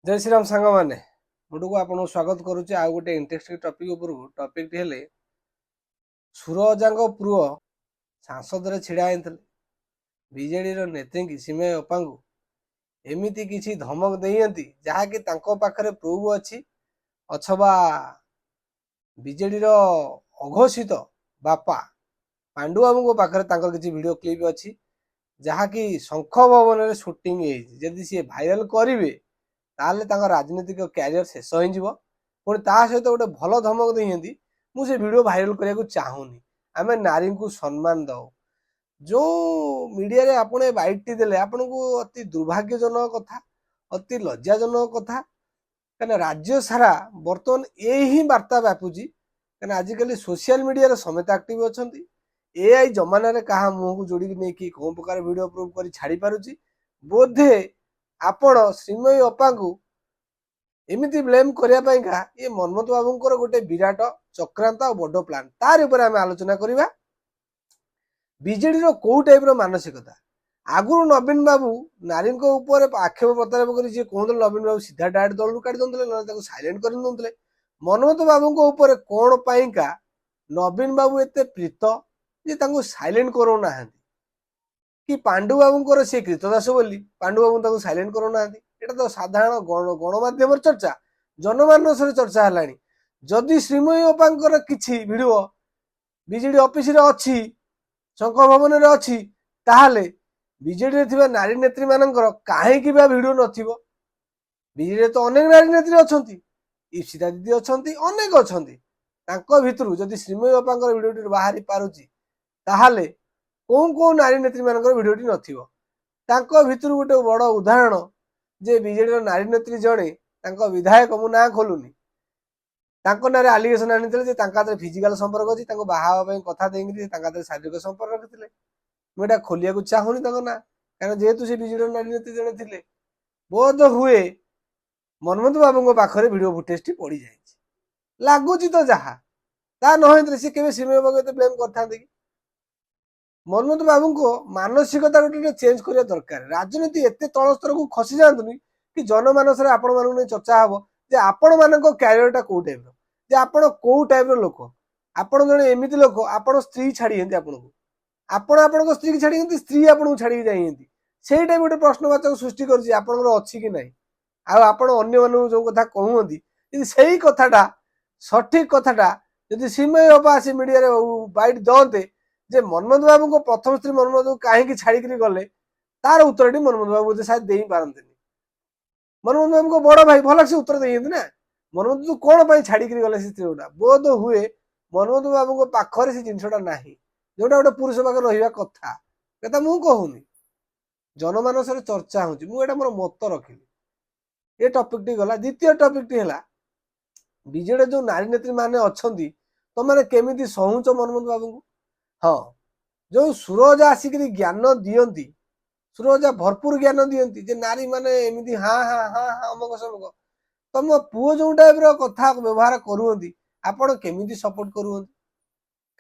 जय श्री राम सांग मैंने मुझे आपको स्वागत करुच्चे आउ गोटे इंटरेस्टिंग टॉपिक उपरକୁ टॉपिक हेले सुरजांग पुओ सांसद रे छिड़ा होते बीजेडी नेत्री सीमय अप्पा को एमती किसी धमक देती जहाँकि पाखे प्रूफ अच्छी अथवा बीजेडी अघोषित बापा पांडु बाबू पाखे किसी वीडियो क्लिप अच्छी जहाँकि शंख भवन में शूटिंग जदि सी भाइराल करेंगे ताले राजनीतिक क्यारियर शेष हो पुणी ता सहित गोटे भल धमक देती मुझे वीडियो भाइराल करने को चाहूनी आम नारी को सम्मान दो जो मीडिया रे आपने बाइट देले आपन को अति दुर्भाग्यजनक कथा अति लज्जाजनक कथा कहीं राज्य सारा बर्तमान यही वार्ता व्यापुची कहीं आजिकल सोशल मीडिया समेत एक्टिव अच्छा एआई जमाना रे कहा मुह को जोड़ी नहीं कौन प्रकार वीडियो प्रूफ कर छाड़ी पारुची बोधे आपण श्रीमयी अप्पा को एमती ब्लेम करने ये मनमोहन बाबूंकर गोटे विराट चक्रांत और बड़ प्लान तार ऊपर आम आलोचना करवा बीजेडी कौ टाइप मानसिकता आगुरी नवीन बाबू नारी ऊपर आक्षेप प्रत्यारोप कर कहते नवीन बाबू सीधा डायरेक्ट दल काटी दौले साइलेंट कर दौले मनमोहन बाबू ऊपर कौन पाइंका नवीन बाबू एत प्रीत जे साइलेंट करोना कि पांडु बाबूंकर सी कृतदास बोली पांडु बाबू साइलेंट करोना एटा तो साधारण गणमाध्यम चर्चा जनमानस चर्चा है जदि श्रीमयी अप्पा किसी वीडियो बीजेडी ऑफिस रे अच्छी शंख भवन रे अच्छी ताहले बीजेडी रे नारी नेत्री मानकर कहीं वीडियो नथिबो बीजेडी तो अनेक नारी नेत्री अच्छी ईप्सिता दीदी अच्छी अनेक अच्छी भितर जदि श्रीमयी अप्पा वीडियो बाहरी पारुची ताहले कौन कौन नारी नेत्री मानकर वीडियोटी नथिबो भितर गोटे बड़ उदाहरण जे बीजेडी नारी नेत्री जड़े विधायक मु ना खोलुनी ना आलिगेसन आनी फिजिकाल संपर्क अच्छी बाहा कथा देंगे शारीरिक संपर्क रखते मुझे खोलिया चाहूनी ना कारण जेहेतु से बीजेडी नारी नेत्री जड़े थे बोध हुए मनमोहन बाबू पाखे वीडियो फुटेज पड़ जाए लगुच तो जहा ता नहे सी के श्रीमयी बाबू ब्लेम करते मनमोहन बाबू को मानसिकता गोटे चेंज करने दरकार राजनीति एत तल स्तर को खसी जातुनि कि जनमानस आपण मान चर्चा हम जे आपण मान क्यारियरटा कौ टाइप जे आपण कौ टाइप लोक आपण जड़े एमती लोक आपण स्त्री छाड़ी आपन को आपण स्त्री की छाड़ी स्त्री आपन को छाड़ी जाइए से टाइप गोटे प्रश्नवाचक सृष्टि कर कि ना आपण अन्य जो कथा कहते से कथाटा सठिक कथाटा जदि श्रीमयी अप्पा आसी मीडिया बाइट दौते जे मनमोहन बाबू को प्रथम स्त्री मनमोहन बाबू कहीं छाड़ी गले तार उत्तर टी मनमोहन बाबू शायद दे पारते मनमोहन बाबू को बड़ भाई भल से उत्तर देते ना मनमोहन तू कौन छाड़ी गले से स्त्री गुटा बोध हुए मनमोहन बाबू को पाखर से जिनसा ना जोटा गोटे पुरुष पाखे रहा कथा मुझे कहूनी जनमानस चर्चा होता मोर मत रखिली ये टॉपिक टी गला द्वितीय टॉपिक टी है बीजेडी जो नारी नेत्री माने अच्छा तुम केमी सहूच मनमोहन बाबू को हाँ जो सुरजा आसिक ज्ञान दियंती सुरजा भरपूर ज्ञान दियंती जे नारी माने एमती हाँ हाँ हाँ हाँ अमुक समक तुम पुओ जो टाइप कथा व्यवहार करुँगी आपण केमी सपोर्ट करुँगी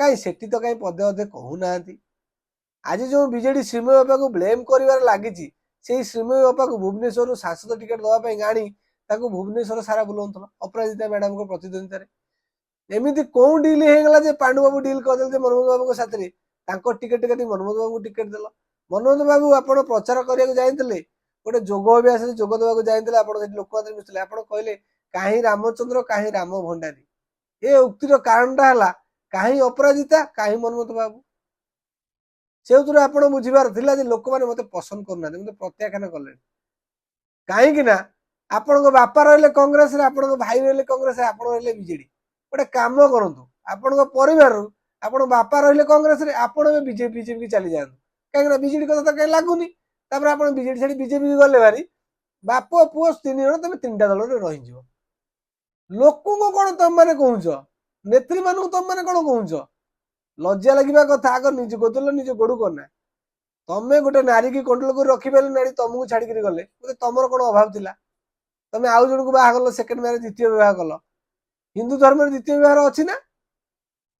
कहीं सेठी तो कहीं पदे अधे कहूना आज जो बीजेडी श्रीमयी अप्पा को ब्लेम कर लगी श्रीमयी अप्पा को भुवनेश्वर सांसद टिकेट दवाई आनी भुवनेश्वर सारा बुलाऊला अपराजिता मैडम को प्रतिद्वंदिता एमती कौन डिल होगा जे पांडु बाबू डिल करदे मनमोहन बाबू साथ टिकेट टिकेट मनमोहन बाबू टिकेट देल मनमोहन बाबू आप प्रचार करने जाते गोटे जोग अभ्यास जोग देवाक जाते लोक मिसले आप कहले कहीं रामचंद्र कहीं राम भंडारी ये उक्तिर कारणटा है कहीं अपराजिता कहीं मनमोहन बाबू से आप बुझार था लोक मैंने मत पसंद करना मत प्रत्याख्यान कले कहीं आपण बापा रही कांग्रेस भाई रही कांग्रेस आप बीजेडी गोटे कम करूँ आपण परिवार आपण बापा रही कांग्रेस आपण बीजेपी की चली जातु कहीं बीजेडी कथा कहीं लगुनि आप बीजेडी छाड़ी बीजेपी की गले भारी बाप पुओ तीन जन तुम तीन दल रही लोक कौन तुम मैंने कहूच नेत्री मान तुम मैंने कौन कहूच लज्जा लगे कथा आग निज गोदल निज गोड़ू करना तुम्हें गोटे नारी की कंट्रोल कर रखिपारे नारी तुमको छाड़ी गले तुम कौन अभाव थिला तुम आउ जन को बाहा सेकेंड मैरिज द्वितीय विवाह कल हिंदू धर्म द्वितीय विवाह अच्छी ना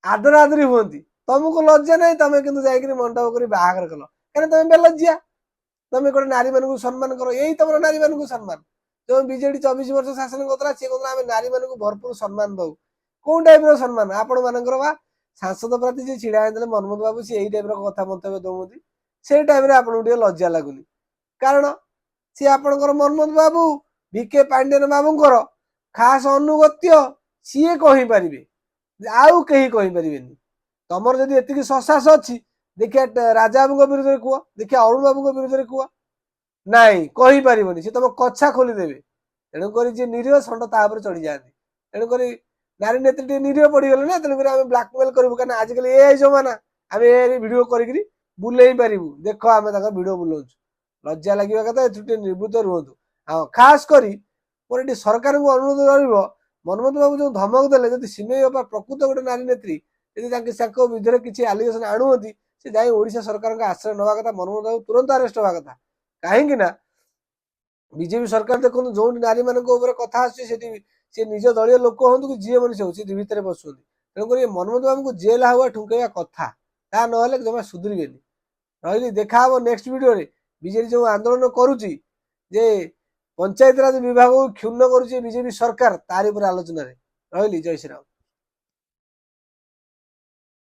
आदरा आदरी हूँ तुमको लज्जा ना तुम कि मंडप कर बाहर कल कहीं तुम बेलज्जिया तुम गोटे नारी मान सम्मान कर यही तुम नारी मान सम्मान जो बीजेडी 24 वर्ष शासन करता सी कहता आम नारी मान भरपूर सम्मान दऊ कौन टाइप सम्मान आपण मानकर बा सांसद प्रति जी छिड़ा होते मनमोहन बाबू सी यही टाइप कथा मंतव्य दौंती से टाइम आपको लज्जा लगुनि कारण सी आपणकर मनमोहन बाबू विके पांडेन बाबूंकर खास अनुगत्य सीए कहींपारे आउ कहीं कहींपारे तुमर जदि एति ससास अच्छी देखिए राजा बाबू विरोध में कह देखिए अरुण बाबू विरोध में कह नाई कहींपारे सी तुम कछा खोलीदेवे तेणुक जी निरीह षंड तापर चढ़ी जाती तेणुक नारी नेत्री निरीह पड़गले ना तेणुक आम ब्लाकमेल करूँ कहीं आजिकल ए जमाना आम ए भिड कर बुले पारू देख आम भिड बुलाऊ लज्जा लगे कथा निवृत्त रुहतु हाँ खास कर मोर ये सरकार को अनुरोध रहा मनमोहन बाबू जो धमक देले जब सिमई अप्पा प्रकृत गोटे नारी नेत्री जब विधि किसी आलिगेसन आणुंती से जाए ओडिशा सरकार आश्रय नवा कथा मनमोहन बाबू तुरंत अरेस्ट हवा कथा कहीं बीजेपी सरकार देखो जो नारी मान कथा आसती सी निज दलीय लोक हूँ कि जी मनुष्य हो भितर बसुँच तेणुक मनमोहन बाबू को जेल हवा ठुंकेवा कथा ता ना जमा सुधरबे रही देखा नेक्स्ट वीडियो रे बीजेपी जो आंदोलन करुच्ची जे पंचायत राज विभाग को क्षुण्ण करुच्ची बीजेपी सरकार तारी पर आलोचना रही जय श्री राम।